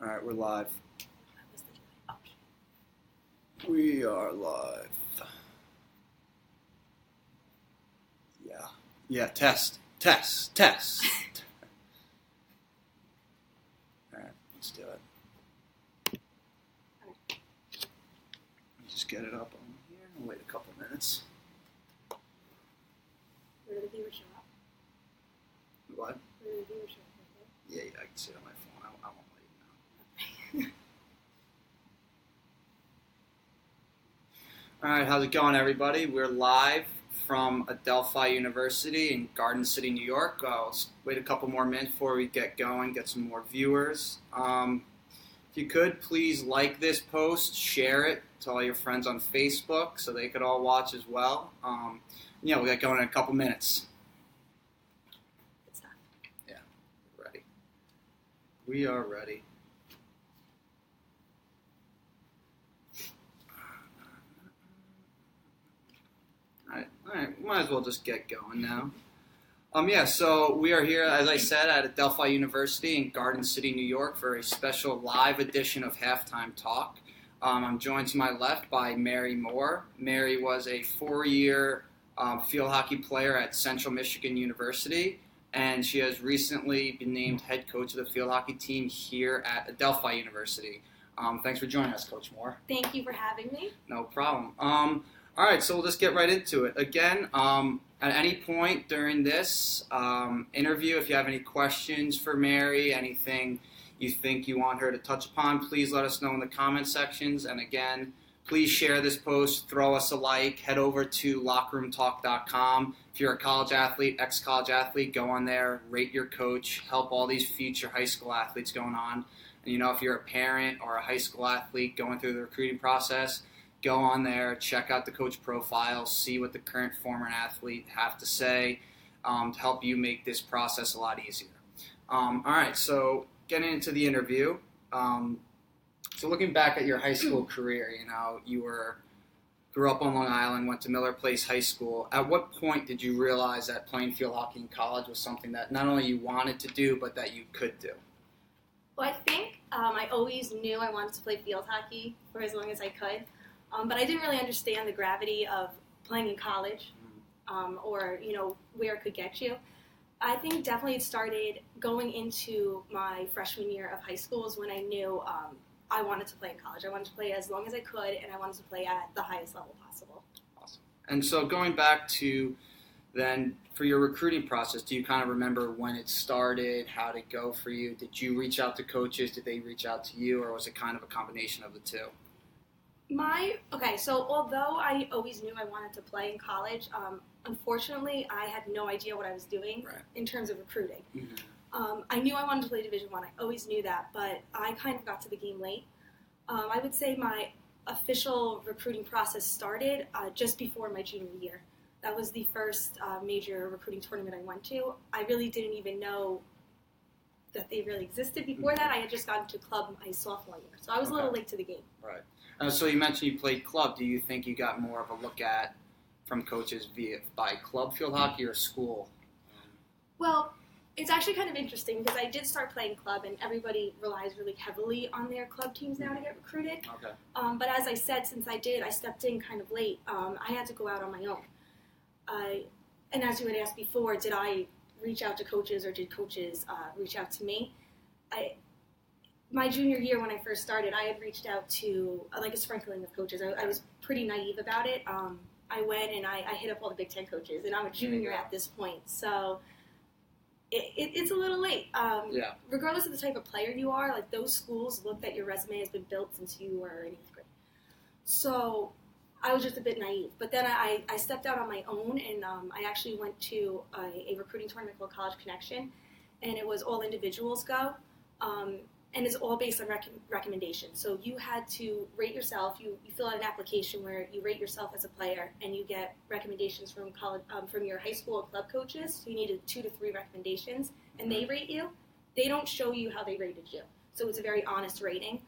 All right, we're live. We are live. Yeah, test. All right, let's do it. Just get it up on here and wait a couple minutes. Where did the viewer show up? What? Where did the viewer show up? Yeah, I can see it on my phone. I won't let you know. All right, how's it going, everybody? We're live from Adelphi University in Garden City, New York. Let's wait a couple more minutes before we get going, get some more viewers. If you could, please like this post, share it to all your friends on Facebook so they could all watch as well. We'll get going in a couple minutes. Good stuff. Yeah, we're ready. We are ready. All right, might as well just get going now. So we are here, as I said, at Adelphi University in Garden City, New York for a special live edition of Halftime Talk. I'm joined to my left by Mary Moore. Mary was a 4-year field hockey player at Central Michigan University, and she has recently been named head coach of the field hockey team here at Adelphi University. Thanks for joining us, Coach Moore. Thank you for having me. No problem. All right, so we'll just get right into it. Again, at any point during this interview, if you have any questions for Mary, anything you think you want her to touch upon, please let us know in the comment sections. And again, please share this post, throw us a like, head over to lockerroomtalk.com. If you're a college athlete, ex-college athlete, go on there, rate your coach, help all these future high school athletes going on. And if you're a parent or a high school athlete going through the recruiting process, go on there, check out the coach profile, see what the current former athlete have to say to help you make this process a lot easier. All right, so getting into the interview. So looking back at your high school career, you grew up on Long Island, went to Miller Place High School. At what point did you realize that playing field hockey in college was something that not only you wanted to do, but that you could do? Well, I think I always knew I wanted to play field hockey for as long as I could. But I didn't really understand the gravity of playing in college or where it could get you. I think definitely it started going into my freshman year of high school is when I knew I wanted to play in college. I wanted to play as long as I could, and I wanted to play at the highest level possible. Awesome. And so going back to then for your recruiting process, do you kind of remember when it started, how did it go for you? Did you reach out to coaches? Did they reach out to you, or was it kind of a combination of the two? So although I always knew I wanted to play in college, unfortunately I had no idea what I was doing in terms of recruiting. Mm-hmm. I knew I wanted to play Division I. I always knew that, but I kind of got to the game late. I would say my official recruiting process started just before my junior year. That was the first major recruiting tournament I went to. I really didn't even know that they really existed before that. I had just gotten to club my sophomore year, so I was a little late to the game. Right. So you mentioned you played club. Do you think you got more of a look at from coaches by club field hockey or school? Well, it's actually kind of interesting because I did start playing club, and everybody relies really heavily on their club teams now to get recruited. Okay. But as I said, since I stepped in kind of late. I had to go out on my own. And as you had asked before, did I reach out to coaches or did coaches reach out to me? My junior year when I first started, I had reached out to a sprinkling of coaches. I was pretty naive about it. I went and I hit up all the Big Ten coaches, and I'm a junior at this point, so it's a little late. Regardless of the type of player you are, those schools look that your resume has been built since you were in 8th grade. So I was just a bit naive. But then I stepped out on my own, and I actually went to a recruiting tournament called College Connection, and it was all individuals go. And it's all based on recommendations. So you had to rate yourself. You fill out an application where you rate yourself as a player, and you get recommendations from college, from your high school and club coaches. So you needed 2 to 3 recommendations, and they rate you. They don't show you how they rated you. So it's a very honest rating.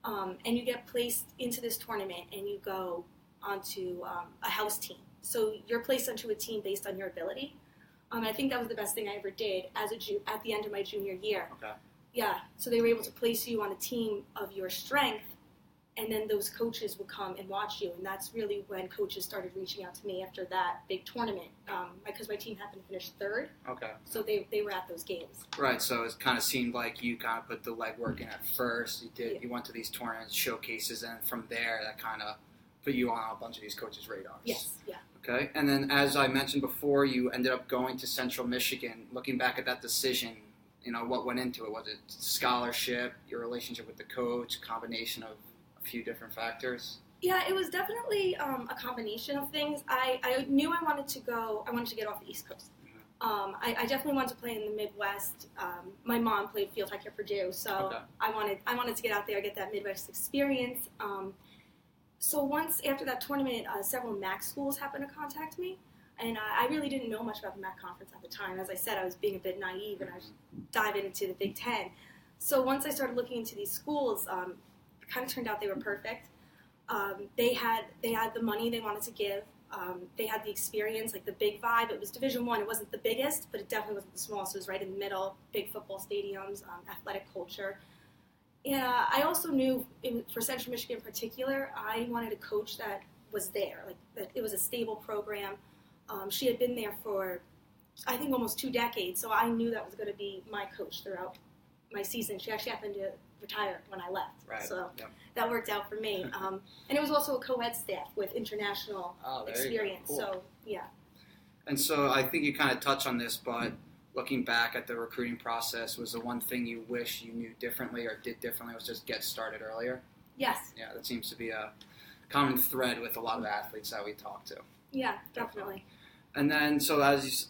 And you get placed into this tournament, and you go onto a house team. So you're placed onto a team based on your ability. I think that was the best thing I ever did at the end of my junior year. Okay. Yeah, so they were able to place you on a team of your strength, and then those coaches would come and watch you, and that's really when coaches started reaching out to me after that big tournament, because my team happened to finish third. Okay. So they were at those games. Right, so it kind of seemed like you kind of put the legwork in at first. You went to these tournaments, showcases, and from there that kind of put you on a bunch of these coaches' radars. Yes, yeah. Okay, and then as I mentioned before, you ended up going to Central Michigan. Looking back at that decision, what went into it? Was it scholarship, your relationship with the coach, combination of a few different factors? Yeah, it was definitely a combination of things. I knew I wanted to get off the East Coast. I definitely wanted to play in the Midwest. My mom played field hockey at Purdue, so okay. I wanted to get out there, get that Midwest experience. So once after that tournament, several MAC schools happened to contact me, and I really didn't know much about the MAC conference at the time. As I said, I was being a bit naive, and I was diving into the Big Ten. So once I started looking into these schools, it kind of turned out they were perfect. They had the money they wanted to give. They had the experience, like the big vibe. It was Division I. It wasn't the biggest, but it definitely wasn't the smallest. It was right in the middle, big football stadiums, athletic culture. And I also knew, for Central Michigan in particular, I wanted a coach that was there. Like that it was a stable program. She had been there for, I think, almost 2 decades, so I knew that was going to be my coach throughout my season. She actually happened to retire when I left, right. So that worked out for me. And it was also a co-ed staff with international experience. Cool. So, yeah. And so I think you kind of touched on this, but looking back at the recruiting process, was the one thing you wish you knew differently or did differently was just get started earlier? Yes. Yeah, that seems to be a common thread with a lot of athletes that we talk to. Yeah, definitely. And then, so as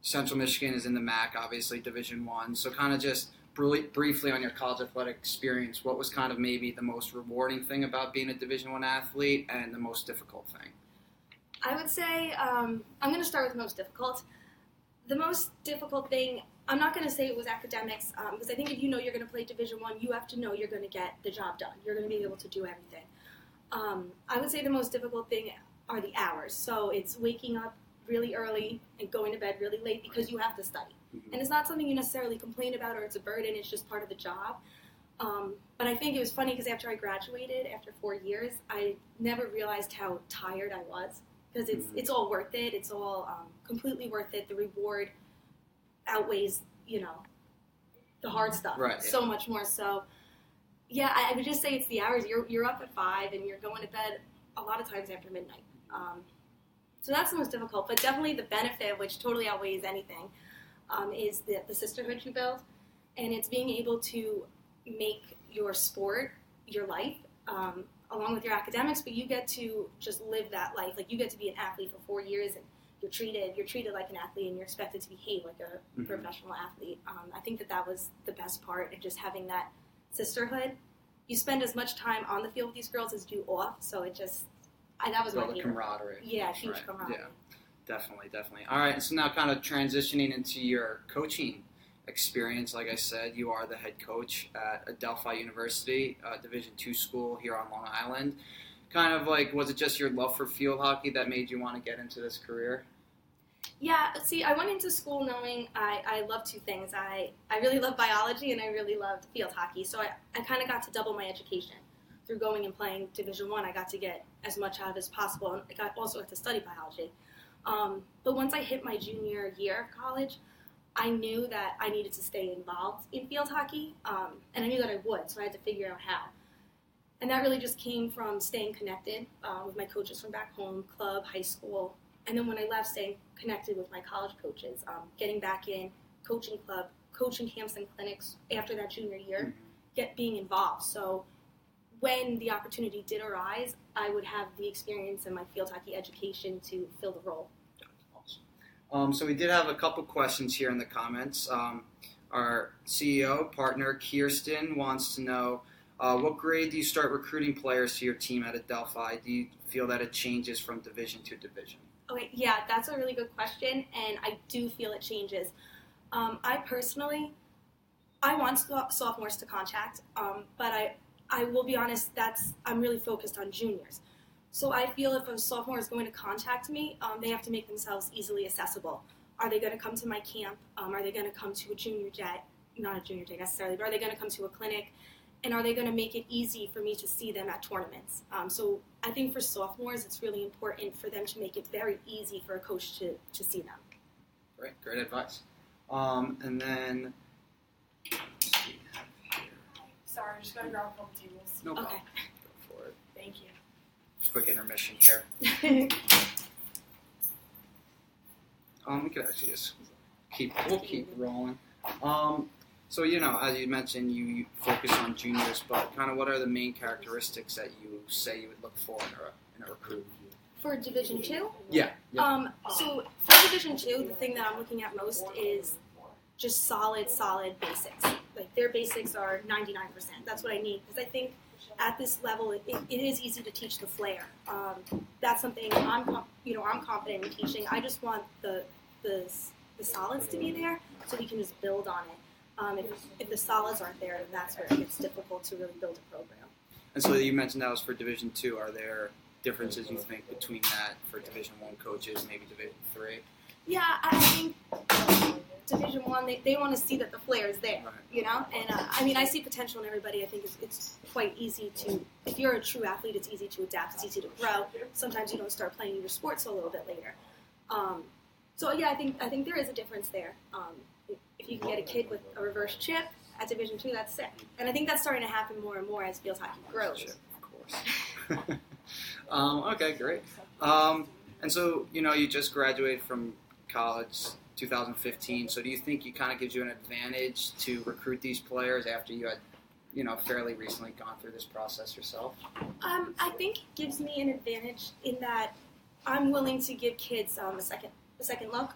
Central Michigan is in the MAC, obviously Division I, so kind of just briefly on your college athletic experience, what was kind of maybe the most rewarding thing about being a Division I athlete and the most difficult thing? I would say, I'm going to start with the most difficult. The most difficult thing, I'm not going to say it was academics, because I think if you know you're going to play Division I, you have to know you're going to get the job done. You're going to be able to do everything. I would say the most difficult thing are the hours. So it's waking up really early and going to bed really late because you have to study. Mm-hmm. And it's not something you necessarily complain about or it's a burden, it's just part of the job. But I think it was funny because after I graduated, after 4 years, I never realized how tired I was. Because it's all worth it. It's all completely worth it. The reward outweighs, the hard stuff. Right, so much more. So, yeah, I would just say it's the hours. You're up at 5 and you're going to bed a lot of times after midnight. So that's the most difficult. But definitely the benefit, which totally outweighs anything, is the sisterhood you build. And it's being able to make your sport your life. Along with your academics, but you get to just live that life. Like, you get to be an athlete for 4 years, and you're treated like an athlete, and you're expected to behave like a professional athlete. I think that was the best part, and just having that sisterhood. You spend as much time on the field with these girls as you do off, so that was my favorite. Camaraderie. Yeah, huge camaraderie. Yeah, definitely. All right, so now kind of transitioning into your coaching experience. Like I said, you are the head coach at Adelphi University, Division II school here on Long Island. Kind of like, was it just your love for field hockey that made you want to get into this career? Yeah, see, I went into school knowing I love 2 things. I really love biology and I really loved field hockey, so I kind of got to double my education. Through going and playing Division I got to get as much out of it as possible, and I also got to study biology. But once I hit my junior year of college, I knew that I needed to stay involved in field hockey, and I knew that I would, so I had to figure out how. And that really just came from staying connected with my coaches from back home, club, high school, and then when I left, staying connected with my college coaches, getting back in, coaching club, coaching camps and clinics after that junior year, being involved. So when the opportunity did arise, I would have the experience and my field hockey education to fill the role. So we did have a couple questions here in the comments. Our CEO, partner, Kirsten, wants to know, what grade do you start recruiting players to your team at Adelphi? Do you feel that it changes from division to division? Okay, yeah, that's a really good question, and I do feel it changes. I personally, I want sophomores to contact, but I will be honest, I'm really focused on juniors. So I feel if a sophomore is going to contact me, they have to make themselves easily accessible. Are they going to come to my camp? Are they going to come to a junior jet? not a junior day necessarily, but are they going to come to a clinic, and are they going to make it easy for me to see them at tournaments? So I think for sophomores, it's really important for them to make it very easy for a coach to see them. Great advice. And then, let's see here. Sorry, I'm just going to grab a couple tables. No problem. Okay. Go for it. Thank you. Quick intermission here. We could actually just we'll keep rolling. So, as you mentioned, you focus on juniors, but kind of what are the main characteristics that you say you would look for in a recruit? For Division II? Yeah. So for Division II, the thing that I'm looking at most is just solid basics. Like their basics are 99%. That's what I need, because I think at this level, it is easy to teach the flair. That's something I'm confident in teaching. I just want the solids to be there so we can just build on it. If the solids aren't there, then that's where it gets difficult to really build a program. And so you mentioned that was for Division II. Are there differences you think between that for Division I coaches, maybe Division III? Yeah, I think Division I, they want to see that the flair is there, right. And I see potential in everybody. I think it's quite easy to, if you're a true athlete, it's easy to adapt, it's easy to grow. Sometimes you don't start playing your sports a little bit later. So yeah, I think there is a difference there. If you can get a kid with a reverse chip at Division II, that's sick. And I think that's starting to happen more and more as field hockey grows. Chip, of course. Okay, great. And so, you just graduated from college 2015, so do you think it kind of gives you an advantage to recruit these players after you had, fairly recently gone through this process yourself? I think it gives me an advantage in that I'm willing to give kids a second look.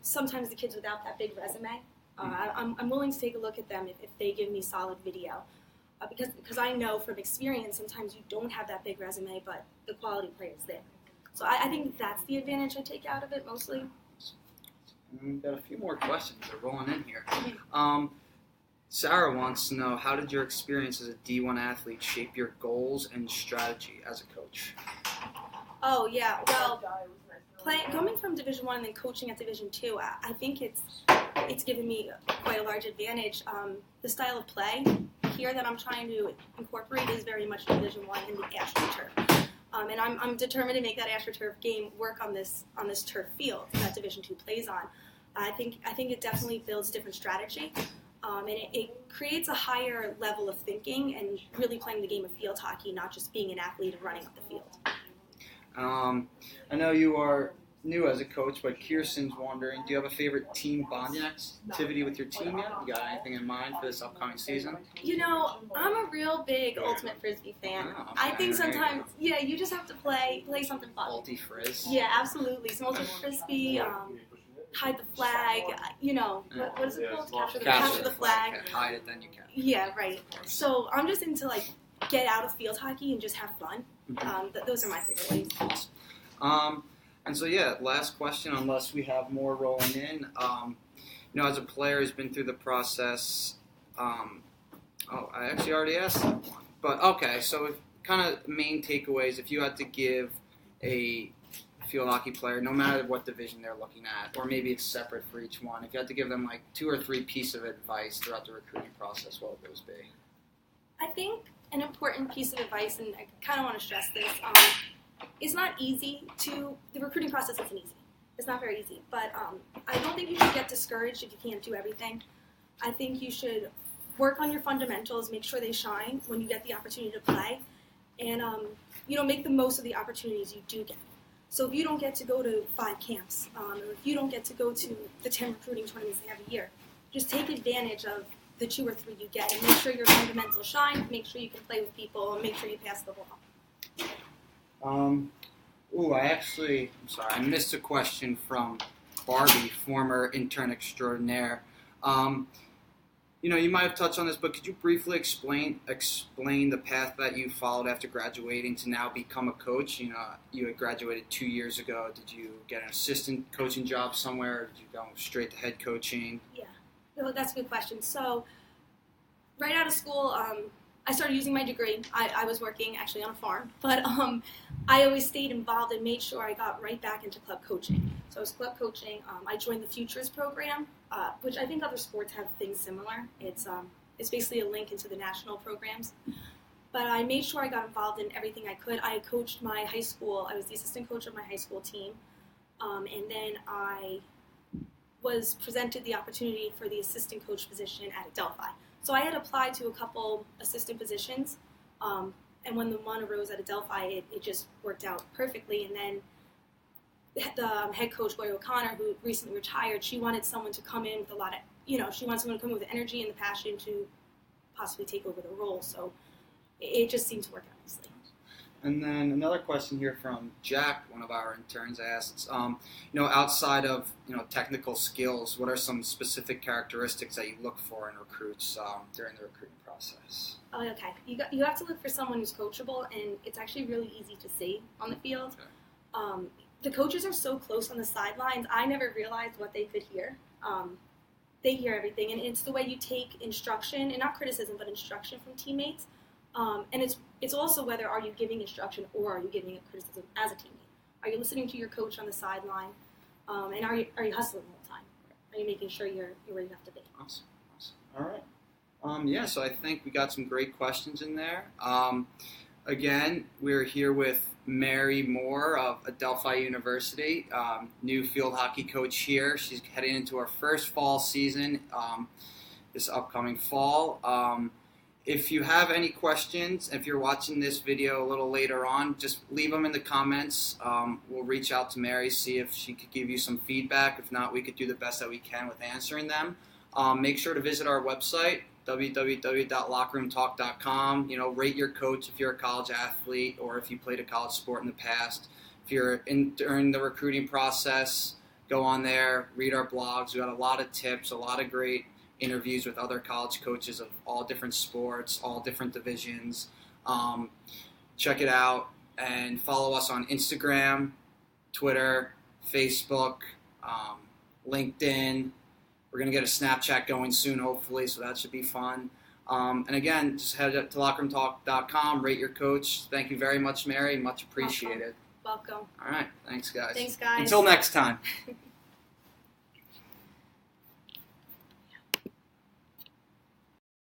Sometimes the kids without that big resume, I'm willing to take a look at them if they give me solid video. Because I know from experience, sometimes you don't have that big resume, but the quality player is there. So I think that's the advantage I take out of it mostly. We've got a few more questions. They're rolling in here. Sarah wants to know, how did your experience as a D1 athlete shape your goals and strategy as a coach? Oh, yeah. Well, coming from Division I and then coaching at Division II, I think it's given me quite a large advantage. The style of play here that I'm trying to incorporate is very much Division I in the AstroTurf. And I'm determined to make that AstroTurf game work on this turf field that Division II plays on. I think it definitely builds different strategy, and it creates a higher level of thinking and really playing the game of field hockey, not just being an athlete and running up the field. I know you are new as a coach, but Kirsten's wondering, do you have a favorite team bonding activity with your team yet? You got anything in mind for this upcoming season? I'm a real big Ultimate Frisbee fan. Oh, okay. I think sometimes, you just have to play something fun. Ulti-Frizz? Yeah, absolutely. Some Ultimate Frisbee, hide the flag, what is it called? Capture the flag. Okay. Hide it, then you can. Yeah, right. So I'm just into, get out of field hockey and just have fun. Those are my favorite ways. And so, last question, unless we have more rolling in. As a player who's been through the process, I actually already asked that one. But, okay, so kind of main takeaways, if you had to give a field hockey player, no matter what division they're looking at, or maybe it's separate for each one, if you had to give them, 2 or 3 pieces of advice throughout the recruiting process, what would those be? I think an important piece of advice, and I kind of want to stress this, it's not easy the recruiting process isn't easy. It's not very easy. But I don't think you should get discouraged if you can't do everything. I think you should work on your fundamentals, make sure they shine when you get the opportunity to play, and make the most of the opportunities you do get. So if you don't get to go to 5 camps, or if you don't get to go to the 10 recruiting tournaments they have a year, just take advantage of the 2 or 3 you get and make sure your fundamentals shine, make sure you can play with people, and make sure you pass the ball. I missed a question from Barbie, former intern extraordinaire. You might have touched on this, but could you briefly explain the path that you followed after graduating to now become a coach? You had graduated 2 years ago. Did you get an assistant coaching job somewhere? Or did you go straight to head coaching? Yeah, that's a good question. So, right out of school, I started using my degree. I was working actually on a farm, but I always stayed involved and made sure I got right back into club coaching. So I was club coaching. I joined the Futures program, which I think other sports have things similar. It's basically a link into the national programs. But I made sure I got involved in everything I could. I coached my high school. I was the assistant coach of my high school team. And then I was presented the opportunity for the assistant coach position at Adelphi. So I had applied to a couple assistant positions, and when the one arose at Adelphi, it just worked out perfectly. And then the head coach, Gloria O'Connor, who recently retired, she wanted someone to come in with a lot of, she wanted someone to come in with the energy and the passion to possibly take over the role. So it just seemed to work out nicely. And then another question here from Jack, one of our interns, asks, outside of technical skills, what are some specific characteristics that you look for in recruits during the recruiting process? Oh, okay. You have to look for someone who's coachable, and it's actually really easy to see on the field. Okay. The coaches are so close on the sidelines. I never realized what they could hear. They hear everything, and it's the way you take instruction, and not criticism, but instruction from teammates. And it's also whether are you giving instruction or are you giving a criticism as a teammate. Are you listening to your coach on the sideline, and are you hustling the whole time? Are you making sure you're where you have to be? Awesome. All right. So I think we got some great questions in there. Again, we're here with Mary Moore of Adelphi University, new field hockey coach here. She's heading into her first fall season this upcoming fall. If you have any questions, if you're watching this video a little later on, just leave them in the comments. We'll reach out to Mary, see if she could give you some feedback. If not, we could do the best that we can with answering them. Make sure to visit our website, www.lockerroomtalk.com. Rate your coach if you're a college athlete or if you played a college sport in the past. If you're during the recruiting process, go on there, read our blogs. We got a lot of tips, a lot of great interviews with other college coaches of all different sports, all different divisions. Check it out and follow us on Instagram, Twitter, Facebook, LinkedIn. We're going to get a Snapchat going soon, hopefully, so that should be fun. And again, just head up to lockerroomtalk.com, rate your coach. Thank you very much, Mary. Much appreciated. Welcome. All right. Thanks, guys. Thanks, guys. Until next time.